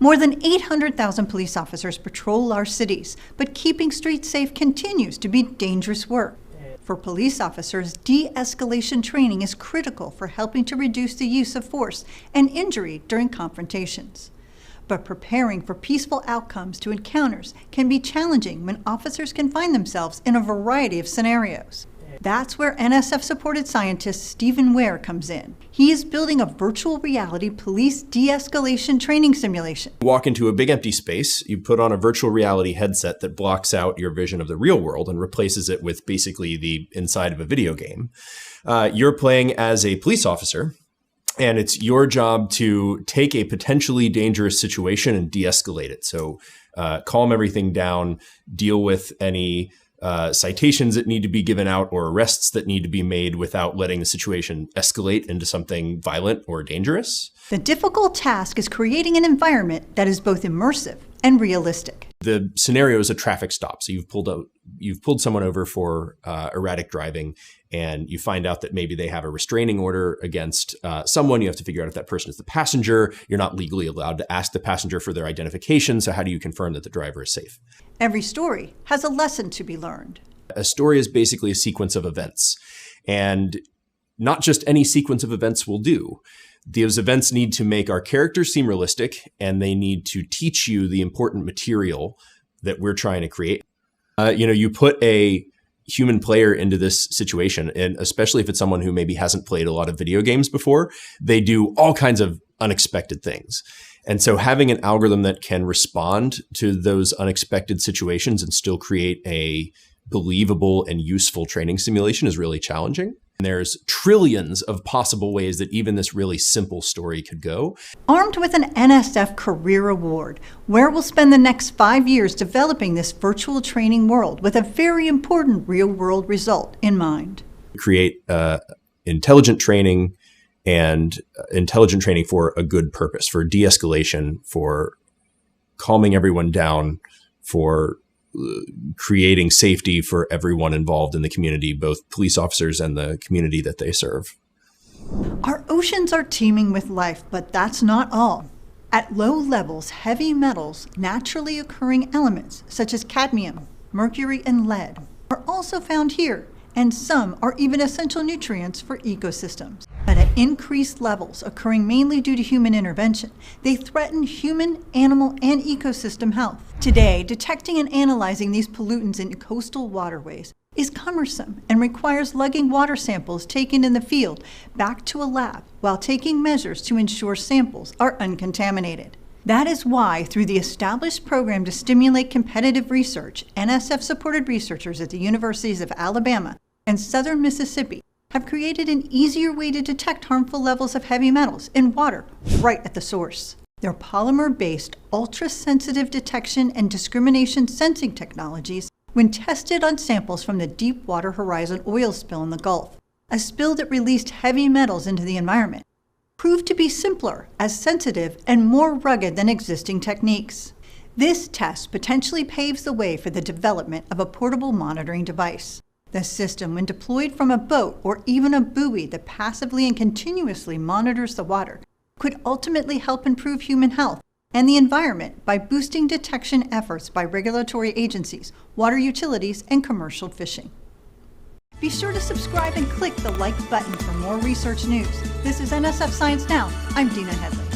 More than 800,000 police officers patrol our cities, but keeping streets safe continues to be dangerous work. For police officers, de-escalation training is critical for helping to reduce the use of force and injury during confrontations. But preparing for peaceful outcomes to encounters can be challenging when officers can find themselves in a variety of scenarios. That's where NSF-supported scientist Stephen Ware comes in. He is building a virtual reality police de-escalation training simulation. You walk into a big empty space, you put on a virtual reality headset that blocks out your vision of the real world and replaces it with basically the inside of a video game. You're playing as a police officer, and it's your job to take a potentially dangerous situation and de-escalate it. So calm everything down, deal with any citations that need to be given out or arrests that need to be made without letting the situation escalate into something violent or dangerous. The difficult task is creating an environment that is both immersive and realistic. The scenario is a traffic stop. So you've pulled someone over for erratic driving, and you find out that maybe they have a restraining order against someone. You have to figure out if that person is the passenger. You're not legally allowed to ask the passenger for their identification. So how do you confirm that the driver is safe? Every story has a lesson to be learned. A story is basically a sequence of events, and not just any sequence of events will do. Those events need to make our characters seem realistic, and they need to teach you the important material that we're trying to create. You put a human player into this situation, and especially if it's someone who maybe hasn't played a lot of video games before, they do all kinds of unexpected things. And so having an algorithm that can respond to those unexpected situations and still create a believable and useful training simulation is really challenging. And there's trillions of possible ways that even this really simple story could go. Armed with an NSF Career Award, Ware will spend the next 5 years developing this virtual training world with a very important real-world result in mind. Create intelligent training and intelligent training for a good purpose, for de-escalation, for calming everyone down, for creating safety for everyone involved in the community, both police officers and the community that they serve. Our oceans are teeming with life, but that's not all. At low levels, heavy metals, naturally occurring elements such as cadmium, mercury, and lead are also found here, and some are even essential nutrients for ecosystems. But at increased levels, occurring mainly due to human intervention, they threaten human, animal, and ecosystem health. Today, detecting and analyzing these pollutants in coastal waterways is cumbersome and requires lugging water samples taken in the field back to a lab while taking measures to ensure samples are uncontaminated. That is why, through the established program to stimulate competitive research, NSF-supported researchers at the universities of Alabama and Southern Mississippi have created an easier way to detect harmful levels of heavy metals in water right at the source. Their polymer-based, ultra-sensitive detection and discrimination sensing technologies, when tested on samples from the Deepwater Horizon oil spill in the Gulf, a spill that released heavy metals into the environment, proved to be simpler, as sensitive, and more rugged than existing techniques. This test potentially paves the way for the development of a portable monitoring device. The system, when deployed from a boat or even a buoy that passively and continuously monitors the water, could ultimately help improve human health and the environment by boosting detection efforts by regulatory agencies, water utilities, and commercial fishing. Be sure to subscribe and click the like button for more research news. This is NSF Science Now. I'm Dina Headley.